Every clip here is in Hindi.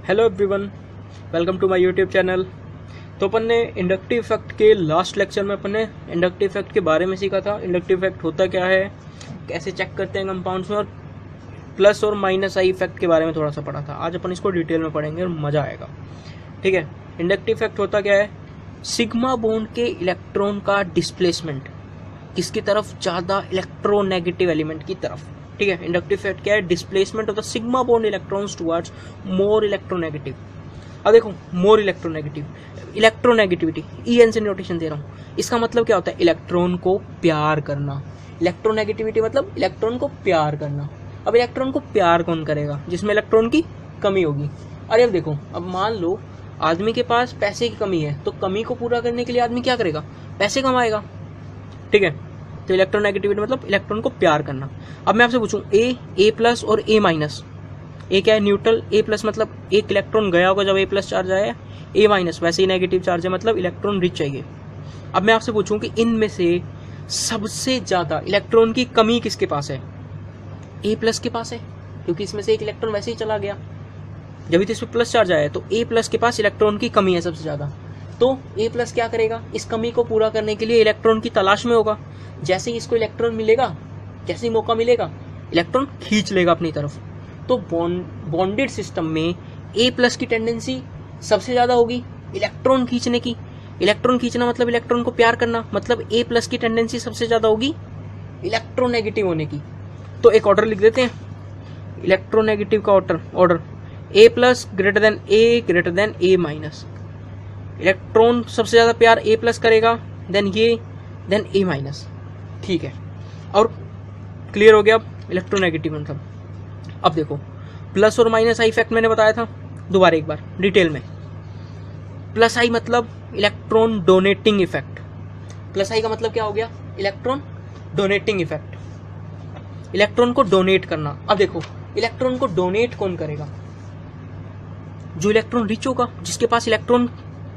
Hello everyone, welcome to my YouTube channel. तो अपन ने इंडक्टिव इफेक्ट के लास्ट लेक्चर में अपन ने इंडक्टिव इफेक्ट के बारे में सीखा था। इंडक्टिव इफेक्ट होता क्या है, कैसे चेक करते हैं कंपाउंड्स में, और प्लस और माइनस आई इफेक्ट के बारे में थोड़ा सा पढ़ा था। आज अपन इसको डिटेल में पढ़ेंगे और मज़ा आएगा। ठीक है, इंडक्टिव इफेक्ट होता क्या है, सिग्मा बॉन्ड के इलेक्ट्रॉन का डिस्प्लेसमेंट किसकी तरफ, ज़्यादा इलेक्ट्रोनेगेटिव एलिमेंट की तरफ। ठीक है, इंडक्टिव इफेक्ट क्या है, displacement of the sigma bond electrons towards more electronegative. अब देखो, मोर इलेक्ट्रोनेगेटिव, इलेक्ट्रोनेगेटिविटी ई से नोटेशन दे रहा हूँ। इसका मतलब क्या होता है, इलेक्ट्रॉन को प्यार करना। इलेक्ट्रोनेगेटिविटी मतलब इलेक्ट्रॉन को प्यार करना। अब इलेक्ट्रॉन को प्यार कौन करेगा, जिसमें इलेक्ट्रॉन की कमी होगी। अरे अब देखो, अब मान लो आदमी के पास पैसे की कमी है, तो कमी को पूरा करने के लिए आदमी क्या करेगा, पैसे कमाएगा। ठीक है, तो इलेक्ट्रोनेगेटिविटी मतलब इलेक्ट्रॉन को प्यार करना। अब मैं आपसे पूछूं, ए प्लस और ए माइनस, ए क्या है, न्यूट्रल। ए प्लस मतलब एक इलेक्ट्रॉन गया होगा जब ए प्लस चार्ज आया, ए माइनस वैसे ही नेगेटिव चार्ज है, मतलब इलेक्ट्रॉन रिच चाहिए। अब मैं आपसे पूछूं कि इनमें से सबसे ज्यादा इलेक्ट्रॉन की कमी किसके पास है, ए प्लस के पास है, क्योंकि इसमें से एक इलेक्ट्रॉन वैसे ही चला गया जब भी तो इसमें प्लस चार्ज आया, तो ए प्लस के पास इलेक्ट्रॉन की कमी है सबसे ज्यादा। तो ए प्लस क्या करेगा, इस कमी को पूरा करने के लिए इलेक्ट्रॉन की तलाश में होगा। जैसे ही इसको इलेक्ट्रॉन मिलेगा, जैसे ही मौका मिलेगा, इलेक्ट्रॉन खींच लेगा अपनी तरफ। तो बॉन्डेड सिस्टम में ए प्लस की टेंडेंसी सबसे ज्यादा होगी इलेक्ट्रॉन खींचने की। इलेक्ट्रॉन खींचना मतलब इलेक्ट्रॉन को प्यार करना, मतलब ए प्लस की टेंडेंसी सबसे ज्यादा होगी इलेक्ट्रोनेगेटिव होने की। तो एक ऑर्डर लिख देते हैं, इलेक्ट्रोनेगेटिव का ऑर्डर ए प्लस ग्रेटर देन ए माइनस। इलेक्ट्रॉन सबसे ज्यादा प्यार ए प्लस करेगा, देन ए माइनस। ठीक है, और क्लियर हो गया इलेक्ट्रोनेगेटिव मतलब। अब देखो, प्लस और माइनस आई इफेक्ट मैंने बताया था, दोबारा एक बार डिटेल में। प्लस आई मतलब इलेक्ट्रॉन डोनेटिंग इफेक्ट। प्लस आई का मतलब क्या हो गया, इलेक्ट्रॉन डोनेटिंग इफेक्ट, इलेक्ट्रॉन को डोनेट करना। अब देखो, इलेक्ट्रॉन को डोनेट कौन करेगा, जो इलेक्ट्रॉन रिच होगा, जिसके पास इलेक्ट्रॉन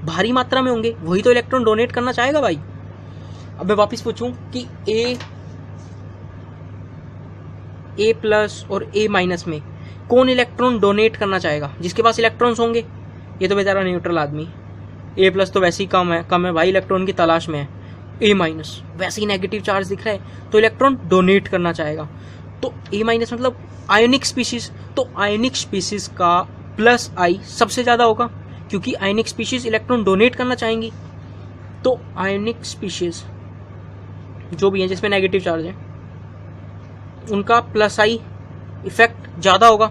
भारी मात्रा में होंगे, वही तो इलेक्ट्रॉन डोनेट करना चाहेगा भाई। अब मैं वापस पूछूं कि ए प्लस और ए माइनस में कौन इलेक्ट्रॉन डोनेट करना चाहेगा, जिसके पास इलेक्ट्रॉन्स होंगे। ये तो बेचारा न्यूट्रल आदमी, ए प्लस तो वैसे ही कम है भाई, इलेक्ट्रॉन की तलाश में है। ए माइनस वैसे ही नेगेटिव चार्ज दिख रहा है, तो इलेक्ट्रॉन डोनेट करना चाहेगा। तो ए माइनस मतलब आयोनिक स्पीशीज, तो आयोनिक स्पीशीज का प्लस आई सबसे ज्यादा होगा, क्योंकि आयोनिक स्पीशीज इलेक्ट्रॉन डोनेट करना चाहेंगी। तो आयोनिक स्पीशीज जो भी है जिसमें नेगेटिव चार्ज है, उनका प्लस आई इफेक्ट ज्यादा होगा।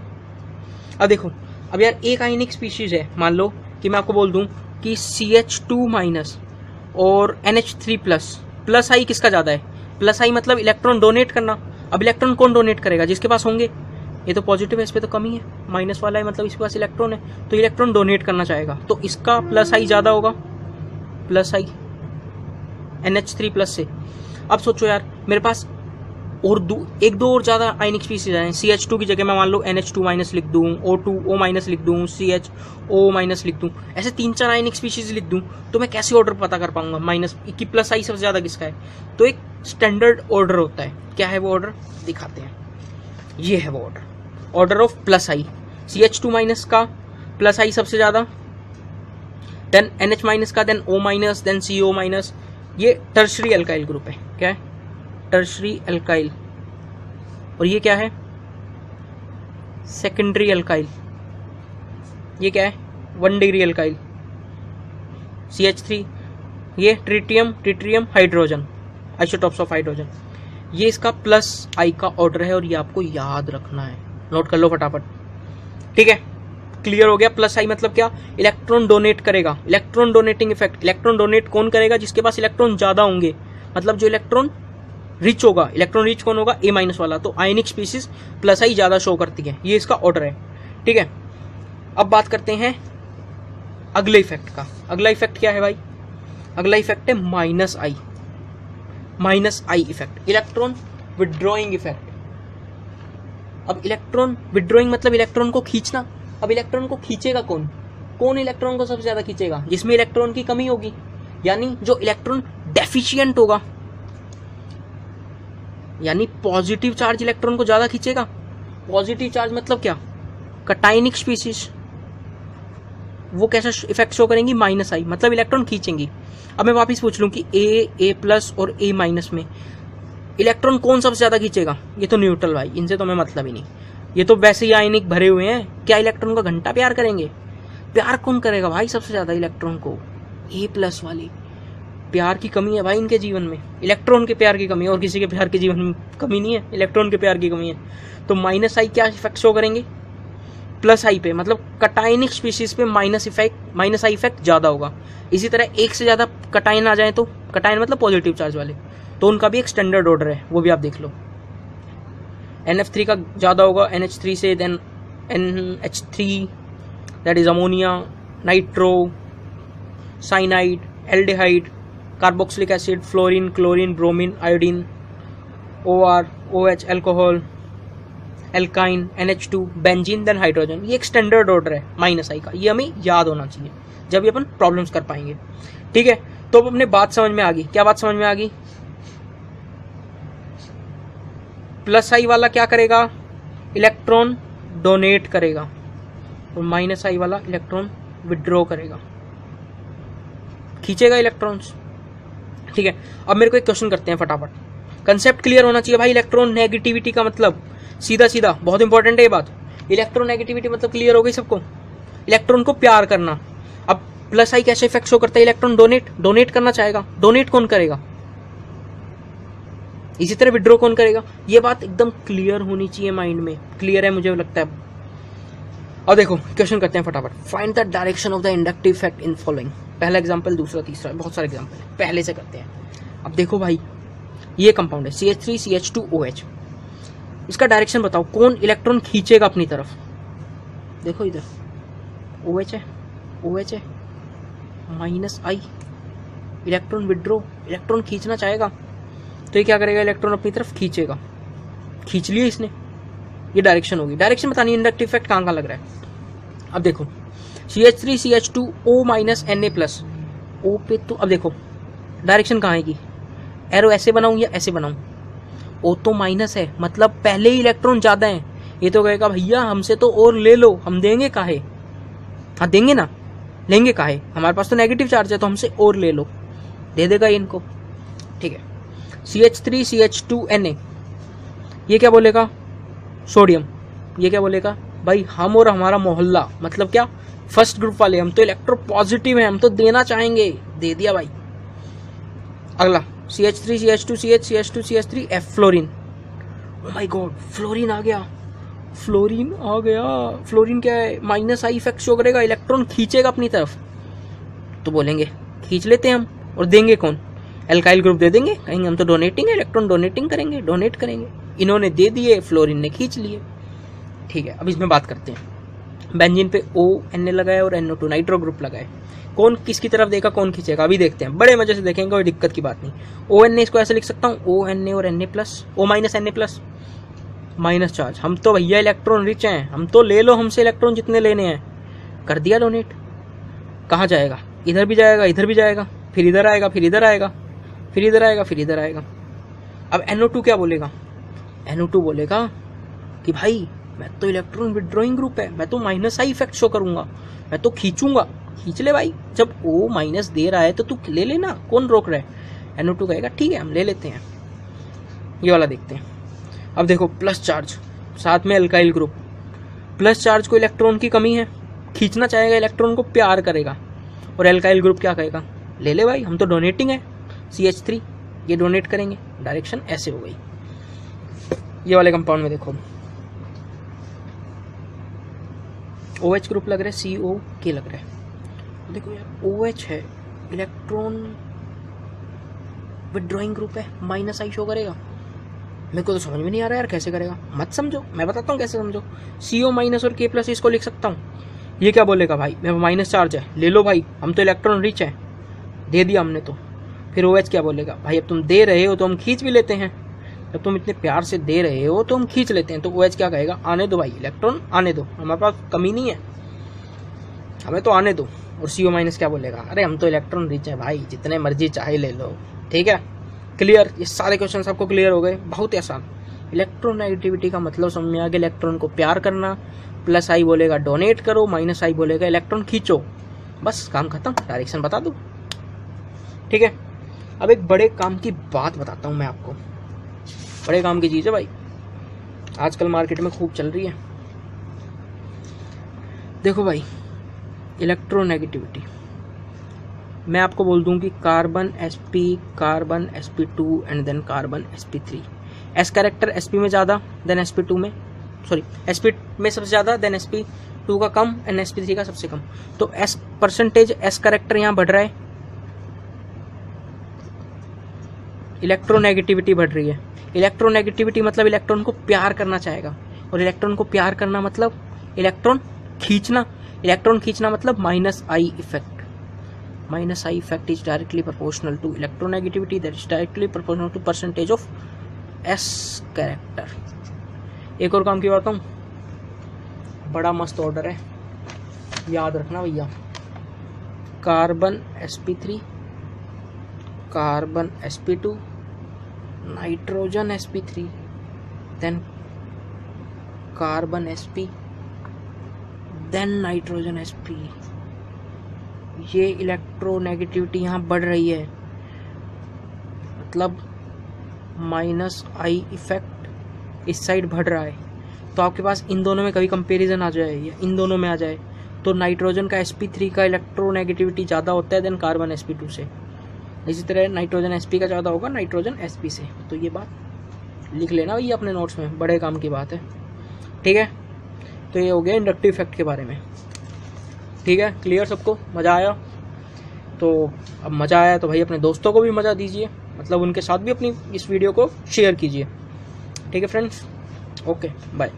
अब देखो, अब यार एक आयोनिक स्पीशीज है, मान लो कि मैं आपको बोल दूं कि CH2 माइनस और NH3 प्लस, प्लस आई किसका ज्यादा है, प्लस आई मतलब इलेक्ट्रॉन डोनेट करना। अब इलेक्ट्रॉन कौन डोनेट करेगा, जिसके पास होंगे। ये तो पॉजिटिव है, इस पे तो कमी है, माइनस वाला है मतलब इसके पास इलेक्ट्रॉन है, तो इलेक्ट्रॉन डोनेट करना चाहेगा, तो इसका प्लस आई ज्यादा होगा, प्लस आई NH3 प्लस से। अब सोचो यार, मेरे पास और एक दो और ज्यादा आयनिक स्पीशीज आए, CH2 की जगह मैं मान लो NH2 माइनस लिख दूं, O2O माइनस लिख दूं, CHO माइनस लिख दूं, ऐसे 3-4 आयनिक स्पीशीज लिख दूं, तो मैं कैसे ऑर्डर पता कर पाऊंगा माइनस की प्लस आई सबसे ज्यादा किसका है। तो एक स्टैंडर्ड ऑर्डर होता है, क्या है वो ऑर्डर, दिखाते हैं। ये है वो order of plus I. CH2 minus का प्लस आई सबसे ज्यादा, देन NH माइनस का, then O minus, then CO minus. ये टर्शरी अल्काइल ग्रुप है, क्या है, टर्शरी अल्काइल। और ये क्या है, सेकेंडरी अल्काइल। ये क्या है, 1 डिग्री अल्काइल। CH3 ये tritium hydrogen, isotopes of hydrogen. ये इसका प्लस आई का ऑर्डर है, और ये आपको याद रखना है, नोट कर लो फटाफट। ठीक है, क्लियर हो गया। प्लस आई मतलब क्या, इलेक्ट्रॉन डोनेट करेगा, electron donating effect. Electron donate कौन करेगा, जिसके पास इलेक्ट्रॉन ज्यादा होंगे, मतलब जो इलेक्ट्रॉन रिच होगा। इलेक्ट्रॉन रिच कौन होगा, ए माइनस वाला, तो आयनिक स्पीशीज प्लस आई ज्यादा शो करती है, ये इसका ऑर्डर है। ठीक है, अब बात करते हैं अगले इफेक्ट का। अगला इफेक्ट क्या है भाई, अगला इफेक्ट है minus I effect, electron withdrawing effect. अब इलेक्ट्रॉन विड्रॉइंग मतलब इलेक्ट्रॉन को खींचना। अब इलेक्ट्रॉन को खींचेगा कौन इलेक्ट्रॉन को सबसे ज्यादा खींचेगा, जिसमें इलेक्ट्रॉन की कमी होगी, यानी जो इलेक्ट्रॉन डेफिशिएंट होगा, यानी पॉजिटिव चार्ज इलेक्ट्रॉन को ज्यादा खींचेगा। पॉजिटिव चार्ज मतलब क्या, कटायनिक स्पीशीज, वो कैसा इफेक्ट शो करेंगी, माइनस आई, मतलब इलेक्ट्रॉन खींचेंगी। अब मैं वापस पूछ लूँ कि ए प्लस और ए माइनस में इलेक्ट्रॉन कौन सबसे ज़्यादा खींचेगा? ये तो न्यूट्रल भाई, इनसे तो मैं मतलब ही नहीं, ये तो वैसे ही आयनिक भरे हुए हैं। क्या इलेक्ट्रॉन का घंटा प्यार करेंगे? प्यार कौन करेगा भाई सबसे ज़्यादा इलेक्ट्रॉन को? ए प्लस वाले। प्यार की कमी है भाई इनके जीवन में, इलेक्ट्रॉन के प्यार की कमी है, और किसी के प्यार के जीवन में कमी नहीं है, इलेक्ट्रॉन के प्यार की कमी है। तो माइनस आई क्या इफेक्ट शो करेंगे? प्लस आई पे, मतलब कटायनिक स्पीशीज पे माइनस आई इफेक्ट ज़्यादा होगा। इसी तरह एक से ज़्यादा कटायन आ जाए तो, कटायन मतलब पॉजिटिव चार्ज वाले, तो उनका भी एक स्टैंडर्ड ऑर्डर है, वो भी आप देख लो। NF3 का ज़्यादा होगा NH3 से, then NH3 that is ammonia, nitro, cyanide, aldehyde, carboxylic acid, fluorine, chlorine, bromine, iodine, OR, OH, alcohol, alkyne, NH2, benzene, then hydrogen. ये एक स्टैंडर्ड ऑर्डर है माइनस आई का, ये हमें याद होना चाहिए जब भी अपन प्रॉब्लम्स कर पाएंगे। ठीक है, तो अब अपने बात समझ में आ गई। क्या बात समझ में आ गई? प्लस आई वाला क्या करेगा? इलेक्ट्रॉन डोनेट करेगा, और माइनस आई वाला इलेक्ट्रॉन विड्रॉ करेगा, खींचेगा इलेक्ट्रॉन्स। ठीक है, अब मेरे को एक क्वेश्चन करते हैं फटाफट, कंसेप्ट क्लियर होना चाहिए भाई। इलेक्ट्रॉन नेगेटिविटी का मतलब सीधा सीधा, बहुत इंपॉर्टेंट है ये बात। इलेक्ट्रॉन नेगेटिविटी मतलब क्लियर हो गई सबको? इलेक्ट्रॉन को प्यार करना। अब प्लस आई कैसे इफेक्ट शो करता है? इलेक्ट्रॉन डोनेट करना चाहेगा, डोनेट कौन करेगा? इसी तरह विड्रॉ कौन करेगा? ये बात एकदम क्लियर होनी चाहिए माइंड में। क्लियर है मुझे लगता है। अब देखो क्वेश्चन करते हैं फटाफट। Find the direction of the inductive effect in following. पहला एग्जांपल, दूसरा, तीसरा, बहुत सारे एग्जांपल है, पहले से करते हैं। अब देखो भाई, ये कंपाउंड है CH3 CH2 OH, इसका डायरेक्शन बताओ, कौन इलेक्ट्रॉन खींचेगा अपनी तरफ? देखो इधर OH है, OH है, माइनस आई, इलेक्ट्रॉन विड्रॉ, इलेक्ट्रॉन खींचना चाहेगा, तो ये क्या करेगा? इलेक्ट्रॉन अपनी तरफ खींचेगा। खींच लिया इसने, ये डायरेक्शन होगी। डायरेक्शन बतानी है, इंडक्टिव इफेक्ट कहाँ लग रहा है। अब देखो CH3 CH2 O minus Na plus, O पे तो अब देखो डायरेक्शन कहाँ आएगी? एरो ऐसे बनाऊं या ऐसे बनाऊं? O तो माइनस है, मतलब पहले ही इलेक्ट्रॉन ज्यादा है। ये तो कहेगा भैया हमसे तो और ले लो, हम देंगे काहे? हाँ देंगे ना, लेंगे काहे? हमारे पास तो नेगेटिव चार्ज है, तो हमसे और ले लो, दे देगा ये इनको। ठीक है, CH3 CH2 Na, ये क्या बोलेगा? सोडियम। ये क्या बोलेगा? भाई हम और हमारा मोहल्ला, मतलब क्या? फर्स्ट ग्रुप वाले, हम तो इलेक्ट्रो पॉजिटिव हैं, हम तो देना चाहेंगे, दे दिया भाई। अगला CH3 CH2 CH CH2 CH3 F, fluorine. Oh my god, fluorine आ गया, फ्लोरीन आ गया। फ्लोरीन क्या है? माइनस आई इफेक्ट शो करेगा, इलेक्ट्रॉन खींचेगा अपनी तरफ, तो बोलेंगे खींच लेते हैं हम, और देंगे कौन? एल्काइल ग्रुप दे देंगे, कहेंगे हम तो डोनेटिंग है, इलेक्ट्रॉन डोनेटिंग करेंगे, डोनेट करेंगे। इन्होंने दे दिए, फ्लोरीन ने खींच लिए। ठीक है, अब इसमें बात करते हैं। बेंजीन पे ONA लगाए और NO2 नाइट्रो ग्रुप लगाए, कौन किसकी तरफ देगा, कौन खींचेगा? अभी देखते हैं, बड़े मजे से देखेंगे, कोई दिक्कत की बात नहीं। ONA इसको ऐसे लिख सकता हूँ, ONA और Na plus, O minus Na plus, minus charge. हम तो भैया इलेक्ट्रॉन रिच हैं, हम तो ले लो हमसे इलेक्ट्रॉन जितने लेने हैं। कर दिया डोनेट। कहाँ जाएगा? इधर भी जाएगा, इधर भी जाएगा, फिर इधर आएगा, फिर इधर आएगा, फिर इधर आएगा, फिर इधर आएगा। अब NO2 क्या बोलेगा? NO2 बोलेगा कि भाई मैं तो इलेक्ट्रॉन विड्रॉइंग ग्रुप है, मैं तो माइनस आई इफेक्ट शो करूंगा, मैं तो खींचूंगा। खींच ले भाई, जब O माइनस दे रहा है तो तू ले लेना, कौन रोक रहा है? NO2 कहेगा ठीक है हम ले लेते हैं। ये वाला देखते हैं। अब देखो प्लस चार्ज, साथ में अल्काइल ग्रुप। प्लस चार्ज को इलेक्ट्रॉन की कमी है, खींचना चाहेगा, इलेक्ट्रॉन को प्यार करेगा, और अल्काइल ग्रुप क्या कहेगा? ले ले भाई, हम तो डोनेटिंग है, CH3, ये डोनेट करेंगे। डायरेक्शन ऐसे हो गई। ये वाले कंपाउंड में देखो OH ग्रुप लग रहा है, CO के लग रहा है। देखो यार OH है, इलेक्ट्रॉन विड्रॉइंग ग्रुप है, माइनस आई शो करेगा। मेरे को तो समझ में नहीं आ रहा यार कैसे करेगा, मत समझो, मैं बताता हूँ कैसे समझो। CO माइनस और K प्लस इसको लिख सकता हूँ। ये क्या बोलेगा? भाई मेरा माइनस चार्ज है, ले लो भाई, हम तो इलेक्ट्रॉन रिच है, दे दिया हमने तो। फिर OH क्या बोलेगा? भाई अब तुम दे रहे हो तो हम खींच भी लेते हैं, जब तुम इतने प्यार से दे रहे हो तो हम खींच लेते हैं। तो OH क्या कहेगा? आने दो भाई, इलेक्ट्रॉन आने दो, हमारे पास कमी नहीं है, हमें तो आने दो। और CO माइनस क्या बोलेगा? अरे हम तो इलेक्ट्रॉन रिच है भाई, जितने मर्जी चाहे ले लो। ठीक है, क्लियर? ये सारे क्वेश्चन आपको क्लियर हो गए, बहुत ही आसान। इलेक्ट्रोनेगेटिविटी का मतलब समझ में आ गया, इलेक्ट्रॉन को प्यार करना। प्लस आई बोलेगा डोनेट करो, माइनस आई बोलेगा इलेक्ट्रॉन खींचो। बस काम खत्म, डायरेक्शन बता दो। ठीक है, अब एक बड़े काम की बात बताता हूँ मैं आपको। बड़े काम की चीज़ है भाई, आजकल मार्केट में खूब चल रही है। देखो भाई, इलेक्ट्रोनेगेटिविटी। मैं आपको बोल दूं कि carbon sp, carbon sp2 and then carbon sp3। S character sp में ज़्यादा देन sp2 में, सॉरी sp में सबसे ज़्यादा देन sp2 का कम एंड sp3 का सबसे कम। तो s परसेंटेज एस कैरेक्टर यहाँ बढ़ रहा है, इलेक्ट्रोनेगेटिविटी बढ़ रही है। इलेक्ट्रोनेगेटिविटी मतलब इलेक्ट्रॉन को प्यार करना चाहेगा, और इलेक्ट्रॉन को प्यार करना मतलब इलेक्ट्रॉन खींचना। इलेक्ट्रॉन खींचना मतलब minus I effect. Minus I effect is directly proportional to electronegativity, that is directly proportional to percentage of s character. एक और काम की बात हूँ, बड़ा मस्त ऑर्डर है, याद रखना भैया। Carbon sp3, carbon sp2, nitrogen sp3, then carbon sp, then nitrogen sp। ये इलेक्ट्रोनेगेटिविटी यहाँ बढ़ रही है, मतलब माइनस आई इफेक्ट इस साइड बढ़ रहा है। तो आपके पास इन दोनों में कभी कंपैरिजन आ जाए या इन दोनों में आ जाए तो नाइट्रोजन का sp3 का इलेक्ट्रोनेगेटिविटी ज़्यादा होता है देन कार्बन sp2 से। इसी तरह नाइट्रोजन sp का ज़्यादा होगा नाइट्रोजन sp से। तो ये बात लिख लेना भैया अपने नोट्स में, बड़े काम की बात है। ठीक है, तो ये हो गया इंडक्टिव इफेक्ट के बारे में। ठीक है, क्लियर सबको? मज़ा आया? तो अब मज़ा आया तो भाई अपने दोस्तों को भी मज़ा दीजिए, मतलब उनके साथ भी अपनी इस वीडियो को शेयर कीजिए। ठीक है फ्रेंड्स, ओके बाय।